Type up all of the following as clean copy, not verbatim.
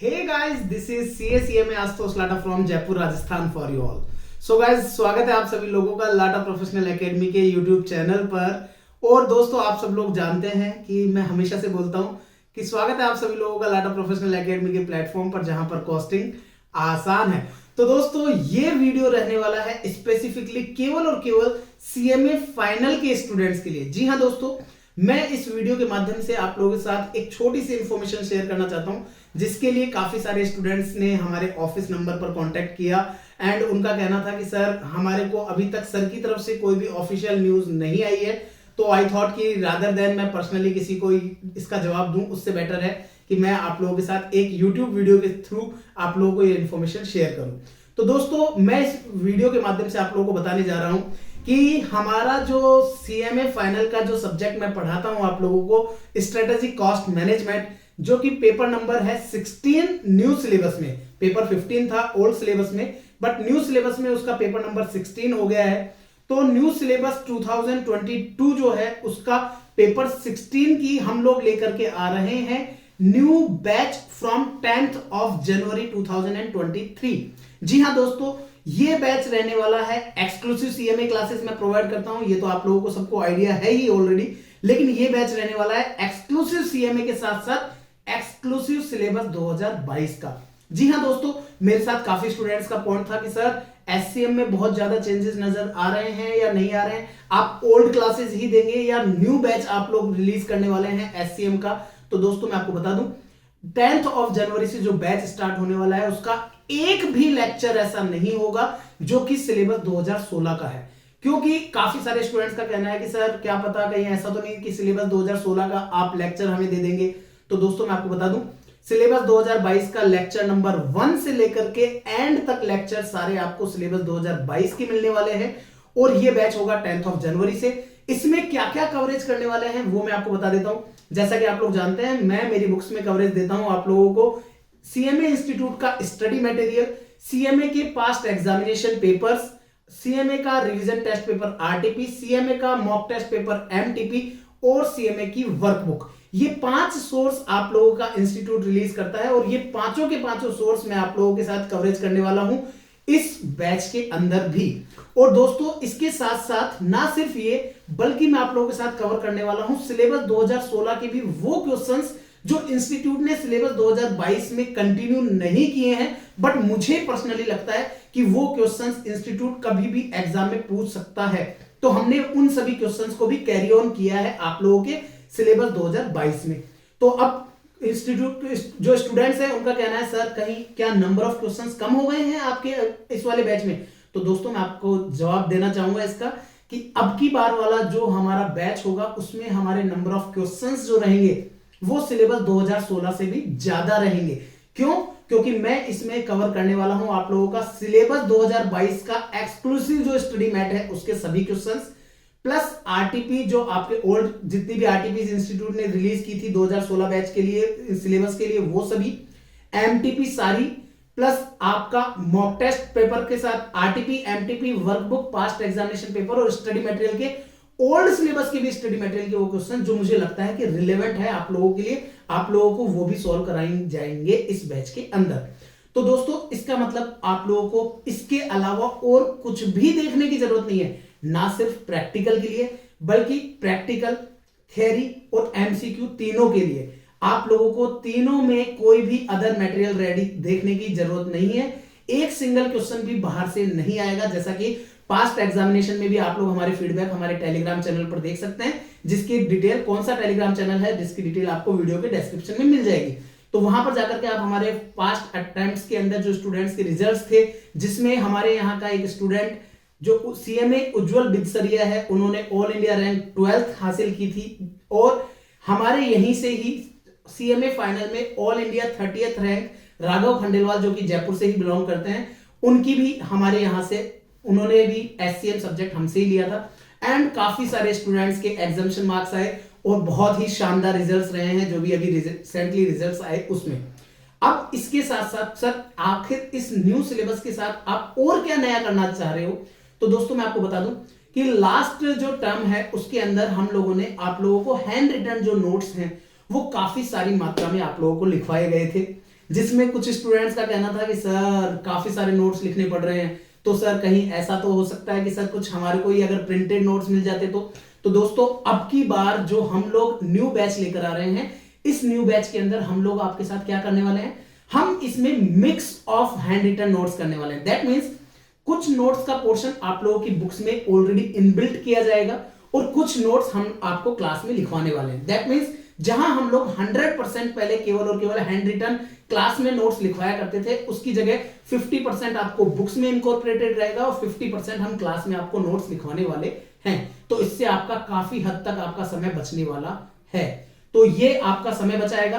Hey guys, this is CACMA Ashutosh Lata from Jaipur Rajasthan for you all. So guys, स्वागत है आप सभी लोगों का लाटा प्रोफेशनल एकेडमी के यूट्यूब चैनल पर। और दोस्तों, आप सब लोग जानते हैं कि मैं हमेशा से बोलता हूं कि स्वागत है आप सभी लोगों का लाटा प्रोफेशनल एकेडमी के प्लेटफॉर्म पर, जहां पर कॉस्टिंग आसान है। तो दोस्तों, ये वीडियो रहने वाला है स्पेसिफिकली केवल और केवल सीएमए फाइनल के स्टूडेंट्स के लिए। जी हाँ दोस्तों, मैं इस वीडियो के माध्यम से आप लोगों के साथ एक छोटी सी इंफॉर्मेशन शेयर करना चाहता हूं, जिसके लिए काफी सारे स्टूडेंट्स ने हमारे ऑफिस नंबर पर कांटेक्ट किया एंड उनका कहना था कि सर, हमारे को अभी तक सर की तरफ से कोई भी ऑफिशियल न्यूज नहीं आई है। तो आई थॉट कि रादर देन मैं पर्सनली किसी को इसका जवाब दूं, उससे बेटर है कि मैं आप लोगों के साथ एक यूट्यूब वीडियो के थ्रू आप लोगों को ये इन्फॉर्मेशन शेयर करूं। तो दोस्तों, मैं इस वीडियो के माध्यम से आप लोगों को बताने जा रहा हूं कि हमारा जो सीएमए फाइनल का जो सब्जेक्ट मैं पढ़ाता हूं आप लोगों को, स्ट्रेटेजिक कॉस्ट मैनेजमेंट, जो कि पेपर नंबर है 16 न्यू सिलेबस में। पेपर 15 था ओल्ड सिलेबस में, बट न्यू सिलेबस में उसका पेपर नंबर 16 हो गया है। तो न्यू सिलेबस 2022 जो है उसका पेपर 16 की हम लोग लेकर के आ रहे हैं new batch from 10th of January 2023। जी हाँ दोस्तों, ये बैच रहने वाला है एक्सक्लूसिव सीएमए क्लासेस मैं प्रोवाइड करता हूं, ये तो आप लोगों को सबको आइडिया है ही ऑलरेडी। लेकिन ये बैच रहने वाला है एक्सक्लूसिव सीएमए के साथ साथ एक्सक्लूसिव सिलेबस 2022 का। जी हाँ दोस्तों, मेरे साथ काफी स्टूडेंट्स का पॉइंट था कि सर, एससीएम में बहुत ज्यादा चेंजेस नजर आ रहे हैं या नहीं आ रहे हैं, आप ओल्ड क्लासेस ही देंगे या न्यू बैच आप लोग रिलीज करने वाले हैं एससीएम का। तो दोस्तों, मैं आपको बता दूं, 10th ऑफ जनवरी से जो बैच स्टार्ट होने वाला है उसका एक भी लेक्चर ऐसा नहीं होगा जो कि सिलेबस 2016 का है। क्योंकि काफी सारे स्टूडेंट्स का कहना है कि सर, क्या पता कहीं ऐसा तो नहीं कि सिलेबस 2016 का आप लेक्चर हमें दे देंगे। तो दोस्तों, मैं आपको बता दूं, सिलेबस 2022 का लेक्चर नंबर 1 से लेकर के एंड तक लेक्चर सारे आपको सिलेबस 2022 के मिलने वाले हैं। और ये बैच होगा 10th ऑफ जनवरी से। इसमें क्या क्या कवरेज करने वाले हैं वो मैं आपको बता देता हूं। जैसा कि आप लोग जानते हैं, मैं मेरी बुक्स में कवरेज देता हूं आप लोगों को सीएमए इंस्टीट्यूट का स्टडी मटेरियल, सीएमए के पास्ट एग्जामिनेशन पेपर्स, सीएमए का revision test paper RTP, CMA का मॉक टेस्ट पेपर एमटीपी और सीएमए की वर्कबुक। ये 5 सोर्स आप लोगों का इंस्टीट्यूट रिलीज करता है और ये पांचों के पांचों सोर्स मैं आप लोगों के साथ कवरेज करने वाला हूं इस बैच के अंदर भी। और दोस्तों, इसके साथ साथ ना सिर्फ ये, बल्कि मैं आप लोगों के साथ कवर करने वाला हूं सिलेबस 2016 के भी वो क्वेश्चंस जो इंस्टीट्यूट ने सिलेबस 2022 में कंटिन्यू नहीं किए हैं, बट मुझे पर्सनली लगता है कि वो क्वेश्चंस इंस्टीट्यूट कभी भी एग्जाम में पूछ सकता है। तो हमने उन सभी क्वेश्चंस को भी कैरी ऑन किया है आप लोगों के सिलेबस 2022 में। तो अब इंस्टीट्यूट जो स्टूडेंट्स हैं उनका कहना है, सर, कहीं क्या नंबर ऑफ क्वेश्चंस कम हो गए हैं आपके इस वाले बैच में? तो दोस्तों, मैं आपको जवाब देना चाहूंगा इसका कि अब की बार वाला जो हमारा बैच होगा उसमें हमारे नंबर ऑफ क्वेश्चंस जो रहेंगे वो सिलेबस 2016 से भी ज्यादा रहेंगे। क्यों? क्योंकि मैं इसमें कवर करने वाला हूं आप लोगों का सिलेबस 2022 का एक्सक्लूसिव जो स्टडी मैट है उसके सभी क्वेश्चंस, प्लस आरटीपी जो आपके ओल्ड जितनी भी आरटीपी इंस्टीट्यूट ने रिलीज की थी 2016 बैच के लिए सिलेबस के लिए, वो सभी, एमटीपी सारी, प्लस आपका मॉक टेस्ट पेपर के साथ RTP, MTP, workbook, past examination paper और स्टडी मटेरियल के ओल्ड सिलेबस के भी स्टडी मटेरियल के वो क्वेश्चन जो मुझे लगता है कि रिलेवेंट है आप लोगों के लिए, आप लोगों को वो भी सॉल्व कराए जाएंगे इस बैच के अंदर। तो दोस्तों, इसका मतलब आप लोगों को इसके अलावा और कुछ भी देखने की जरूरत नहीं है, ना सिर्फ प्रैक्टिकल के लिए, बल्कि प्रैक्टिकल, थ्योरी और एमसीक्यू तीनों के लिए आप लोगों को तीनों में कोई भी अदर मटेरियल रेडी देखने की जरूरत नहीं है। एक सिंगल क्वेश्चन भी बाहर से नहीं आएगा, जैसा कि पास्ट एग्जामिनेशन में भी आप लोग हमारे फीडबैक हमारे टेलीग्राम चैनल पर देख सकते हैं, जिसकी डिटेल, कौन सा टेलीग्राम चैनल है जिसकी डिटेल आपको वीडियो के डिस्क्रिप्शन में मिल जाएगी। तो वहां पर जाकर के आप हमारे पास्ट अटेम्प्ट्स के अंदर जो स्टूडेंट्स के रिजल्ट्स थे, जिसमें हमारे यहाँ का एक स्टूडेंट जो सीएमए उज्जवल बिदसरिया है, उन्होंने ऑल इंडिया रैंक 12th हासिल की थी और हमारे यहीं से ही सीएमए फाइनल में all India 30th rank Raghav Khandelwal, जो कि जयपुर से ही बिलोंग करते हैं, उनकी भी हमारे यहां से, उन्होंने भी एससीएम सब्जेक्ट हमसे ही लिया था। एंड काफी सारे स्टूडेंट्स के एग्जामिनेशन मार्क्स आए और बहुत ही शानदार रिजल्ट्स रहे हैं जो भी अभी रिसेंटली रिजल्ट्स आए उसमें। अब इसके साथ साथ सर, आखिर इस न्यू सिलेबस के साथ आप और क्या नया करना चाह रहे हो? तो दोस्तों, मैं आपको बता दूं कि लास्ट जो टर्म है उसके अंदर हम लोगों ने आप लोगों को हैंड रिटन जो नोट्स हैं वो काफी सारी मात्रा में आप लोगों को लिखवाए गए थे, जिसमें कुछ स्टूडेंट्स का कहना था कि सर काफी सारे नोट्स लिखने पड़ रहे हैं, तो सर कहीं ऐसा तो हो सकता है कि सर कुछ हमारे को ही अगर प्रिंटेड नोट्स मिल जाते तो दोस्तों अब की बार जो हम लोग न्यू बैच लेकर आ रहे हैं, इस न्यू बैच के अंदर हम लोग आपके साथ क्या करने वाले हैं, हम इसमें mix of hand written notes करने वाले हैं। दैट मींस कुछ नोट्स का पोर्शन आप लोगों की बुक्स में ऑलरेडी इनबिल्ट किया जाएगा और कुछ नोट्स हम आपको क्लास में लिखवाने वाले हैं। दैट मींस जहां हम लोग 100% पहले केवल और केवल हैंड रिटन क्लास में नोट्स लिखवाया करते थे, उसकी जगह 50% आपको बुक्स में इनकॉर्पोरेटेड रहेगा और 50% हम क्लास में आपको नोट्स लिखवाने वाले हैं। तो इससे आपका काफी हद तक आपका समय बचने वाला है। तो ये आपका समय बचाएगा।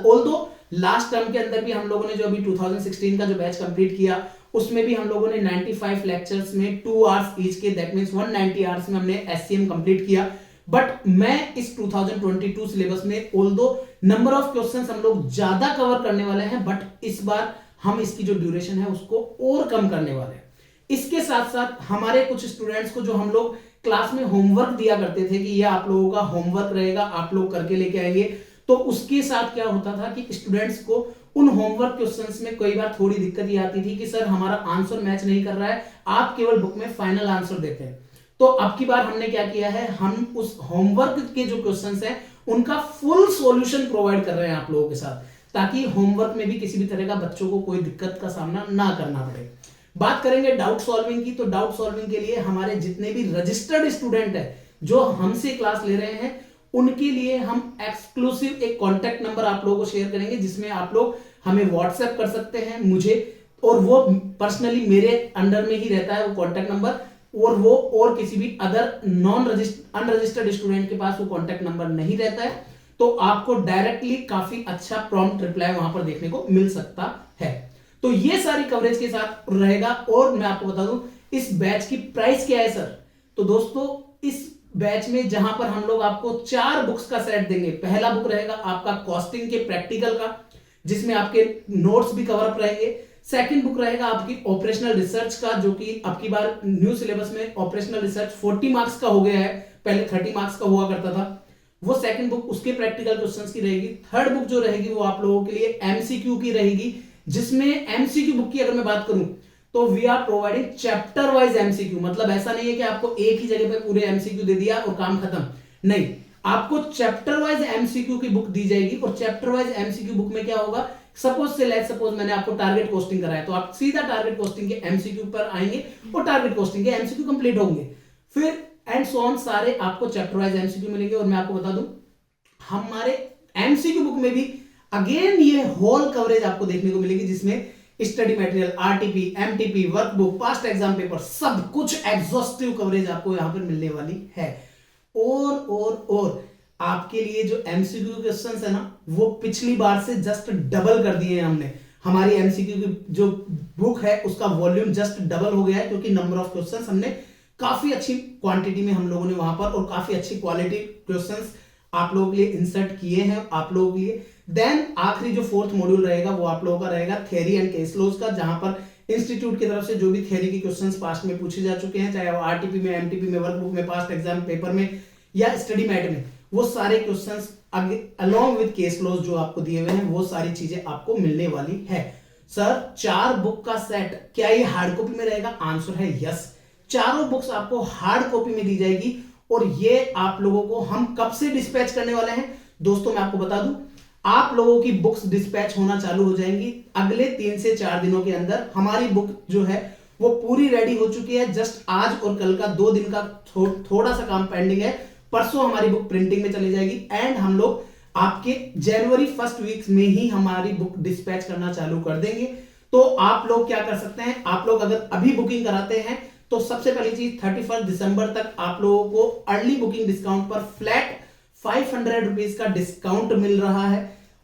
ऑल्दो लास्ट टर्म के अंदर भी हम लोगों ने जो अभी 2016 का जो बैच कंप्लीट किया, उसमें भी हम लोगों ने 95 लेक्चर्स में 2 आवर्स ईच के, दैट मींस 190 आवर्स में हमने एससीएम कंप्लीट किया। बट मैं इस 2022 सिलेबस में ऑल्दो नंबर ऑफ क्वेश्चंस हम लोग ज्यादा कवर करने वाले हैं, बट इस बार हम इसकी जो ड्यूरेशन है उसको और कम करने वाले हैं। इसके साथ साथ हमारे कुछ स्टूडेंट्स को जो हम लोग क्लास में होमवर्क दिया करते थे कि ये आप लोगों का होमवर्क रहेगा, आप लोग करके लेके आएंगे, तो उसके साथ क्या होता था कि स्टूडेंट्स को उन होमवर्क क्वेश्चंस में कई बार थोड़ी दिक्कत ये आती थी कि सर हमारा आंसर मैच नहीं कर रहा है, आप केवल बुक में फाइनल आंसर देते हैं। तो अब की बार हमने क्या किया है, हम उस होमवर्क के जो क्वेश्चंस हैं उनका फुल सॉल्यूशन प्रोवाइड कर रहे हैं आप लोगों के साथ, ताकि होमवर्क में भी किसी भी तरह का बच्चों को कोई दिक्कत का सामना ना करना पड़े। बात करेंगे डाउट सॉल्विंग की, तो डाउट सॉल्विंग के लिए हमारे जितने भी रजिस्टर्ड स्टूडेंट है जो हमसे क्लास ले रहे हैं, उनके लिए हम एक्सक्लूसिव एक कॉन्टैक्ट नंबर आप लोगों को शेयर करेंगे, जिसमें आप लोग हमें व्हाट्सएप कर सकते हैं मुझे, और वो पर्सनली मेरे अंडर में ही रहता है वो कॉन्टैक्ट नंबर, और वो और किसी भी अदर अनरजिस्टर्ड स्टूडेंट के पास वो कॉन्टैक्ट नंबर नहीं रहता है। तो आपको डायरेक्टली काफी अच्छा प्रॉम्प्ट रिप्लाई वहां पर देखने को मिल सकता है। तो ये सारी कवरेज के साथ रहेगा। और मैं आपको बता दूं इस बैच की प्राइस क्या है सर। तो दोस्तों इस बैच में जहां पर हम लोग आपको 4 बुक्स का सेट देंगे, पहला बुक रहेगा आपका कॉस्टिंग के प्रैक्टिकल का, जिसमें आपके नोट्स भी कवर अप रहेंगे। सेकंड बुक रहेगा आपकी ऑपरेशनल रिसर्च का, जो कि अब की बार न्यू सिलेबस में ऑपरेशनल रिसर्च 40 मार्क्स का हो गया है, पहले 30 मार्क्स का हुआ करता था। वो सेकंड बुक उसके प्रैक्टिकल क्वेश्चंस की रहेगी। थर्ड बुक जो रहेगी वो आप लोगों के लिए एमसीक्यू की रहेगी, जिसमें एमसीक्यू बुक की अगर मैं बात करूं तो we are providing chapter wise MCQ. मतलब ऐसा नहीं है कि आपको एक ही जगह पे पूरे एमसीक्यू दे दिया और काम खत्म, नहीं, आपको चैप्टर वाइज एमसीक्यू की बुक दी जाएगी। और चैप्टर वाइज एमसीक्यू बुक में क्या होगा, सपोज मैंने आपको टारगेट कोस्टिंग कराया, तो आप सीधा टारगेट कोस्टिंग के एमसीक्यू पर आएंगे और टारगेट कोस्टिंग के एमसीक्यू कंप्लीट होंगे। फिर एंड सो ऑन सारे आपको चैप्टर वाइज एमसीक्यू मिलेंगे। और मैं आपको बता दूं हमारे एमसीक्यू बुक में भी अगेन ये होल कवरेज आपको देखने को मिलेगी, जिसमें study material, RTP, MTP, workbook, past exam paper, सब कुछ एग्जॉस्टिव कवरेज आपको यहां पर मिलने वाली है। और आपके लिए जो एमसीक्यू क्वेश्चंस है ना, वो पिछली बार से जस्ट डबल कर दिए हैं हमने। हमारी एमसीक्यू की जो बुक है उसका वॉल्यूम जस्ट डबल हो गया है, क्योंकि नंबर ऑफ क्वेश्चंस हमने काफी अच्छी क्वांटिटी में हम लोगों ने वहां पर और काफी अच्छी क्वालिटी क्वेश्चंस आप लोगों के लिए इंसर्ट किए हैं आप लोगों के लिए। देन आखिरी जो 4th मॉड्यूल रहेगा वो आप लोगों का रहेगा थ्योरी एंड केस लॉज का, जहां पर इंस्टीट्यूट की तरफ से जो भी थ्योरी के क्वेश्चंस पास्ट में पूछे जा चुके हैं, चाहे वो आरटीपी में, एमटीपी में, वर्कबुक में, पास्ट एग्जाम पेपर में या स्टडी मैट में, वो सारे questions along with case laws जो आपको दिए हुए हैं, वो सारी चीजें आपको मिलने वाली है। सर 4 बुक का सेट, क्या ये हार्ड कॉपी में रहेगा? आंसर है यस, चारों बुक्स आपको हार्ड कॉपी में दी जाएगी। और ये आप लोगों को हम कब से डिस्पैच करने वाले हैं दोस्तों, मैं आपको बता दूं, आप लोगों की बुक्स डिस्पैच होना चालू हो जाएंगी अगले 3 से 4 दिनों के अंदर। हमारी बुक जो है वो पूरी रेडी हो चुकी है, जस्ट आज और कल का 2 दिन का थोड़ा सा काम पेंडिंग है। परसों हमारी बुक प्रिंटिंग में चली जाएगी एंड हम लोग आपके जनवरी 1st वीक में ही हमारी बुक डिस्पैच करना चालू कर देंगे। तो आप लोग क्या कर सकते हैं, आप लोग अगर अभी बुकिंग कराते हैं तो सबसे पहली चीज 31 दिसंबर तक आप लोगों को अर्ली बुकिंग डिस्काउंट पर फ्लैट 500 रुपीज का डिस्काउंट मिल रहा है।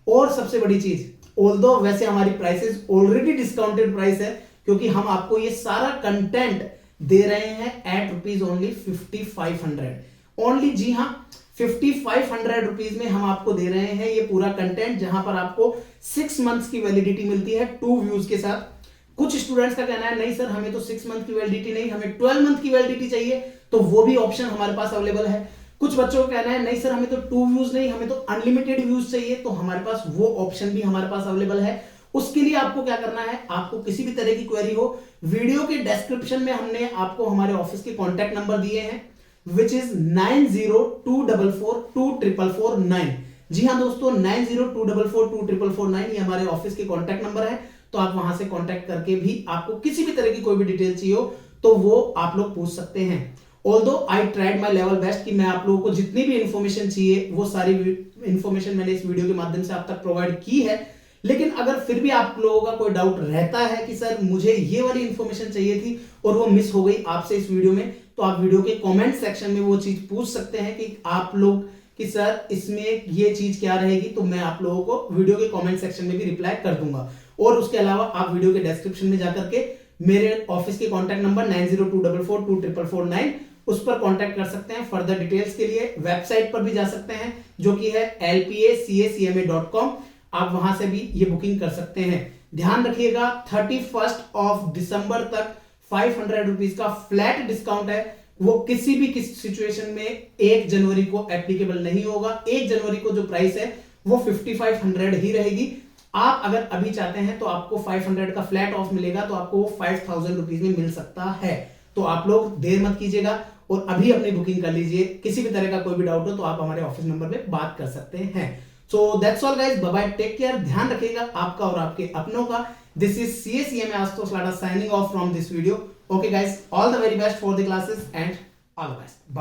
और सबसे बड़ी चीज, ऑल्दो वैसे हमारी प्राइसेस ऑलरेडी डिस्काउंटेड प्राइस है, क्योंकि हम आपको ये सारा कंटेंट दे रहे हैं एट रुपीज ओनली 5500 ओनली। जी हाँ, 5500 रुपीज में हम आपको दे रहे हैं ये पूरा कंटेंट, जहां पर आपको 6 मंथ्स की वैलिडिटी मिलती है 2 व्यूज के साथ। कुछ स्टूडेंट्स का कहना है नहीं सर हमें तो 6 मंथ की वैलिडिटी नहीं, हमें 12 मंथ की वैलिडिटी चाहिए, तो वो भी ऑप्शन हमारे पास अवेलेबल है। कुछ बच्चों का कहना है नहीं सर हमें तो 2 व्यूज नहीं, हमें तो अनलिमिटेड व्यूज चाहिए, तो हमारे पास वो ऑप्शन भी हमारे पास अवेलेबल है। उसके लिए आपको क्या करना है, आपको किसी भी तरह की क्वेरी हो, वीडियो के डिस्क्रिप्शन में हमने आपको हमारे ऑफिस के कॉन्टैक्ट नंबर दिए हैं, विच इज 9024424449। जी हाँ दोस्तों, 9024424449 ये हमारे ऑफिस के कॉन्टैक्ट नंबर है। तो आप वहां से कॉन्टैक्ट करके भी आपको किसी भी तरह की कोई भी डिटेल चाहिए हो तो वो आप लोग पूछ सकते हैं। Although I tried my level best कि मैं आप लोगों को जितनी भी इंफॉर्मेशन चाहिए वो सारी इंफॉर्मेशन मैंने इस वीडियो के माध्यम से आप तक प्रोवाइड की है। लेकिन अगर फिर भी आप लोगों का कोई डाउट रहता है कि सर मुझे ये वाली इंफॉर्मेशन चाहिए थी और वो मिस हो गई आपसे इस वीडियो में, तो आप वीडियो के कमेंट सेक्शन में वो चीज पूछ सकते हैं कि आप लोग कि सर इसमें ये चीज क्या रहेगी, तो मैं आप लोगों को वीडियो के कमेंट सेक्शन में भी रिप्लाई कर दूंगा। और उसके अलावा आप वीडियो के डिस्क्रिप्शन में जाकर के मेरे ऑफिस के कॉन्टैक्ट नंबर 9024424449 उस पर कॉन्टैक्ट कर सकते हैं। फर्दर डिटेल्स के लिए वेबसाइट पर भी जा सकते हैं जो कि है lpacacma.com। आप वहां से भी ये बुकिंग कर सकते हैं। ध्यान रखिएगा 31 दिसंबर तक 500 रुपीज का फ्लैट डिस्काउंट है, वो किसी भी सिचुएशन में 1 जनवरी को एप्लीकेबल नहीं होगा। 1 जनवरी को जो प्राइस है वो 5500 ही रहेगी। आप अगर अभी चाहते हैं तो आपको 500 का फ्लैट ऑफ मिलेगा, तो आपको वो 5000 रुपीज में मिल सकता है। तो आप लोग देर मत कीजिएगा और अभी अपनी बुकिंग कर लीजिए। किसी भी तरह का कोई भी डाउट हो तो आप हमारे ऑफिस नंबर पे बात कर सकते हैं। So that's all guys, bye bye, take care, ध्यान रखिएगा आपका और आपके अपनों का। This is CACMA Ashutosh Lada signing off from this video. Okay guys, all the very best for the classes and all the best. Bye.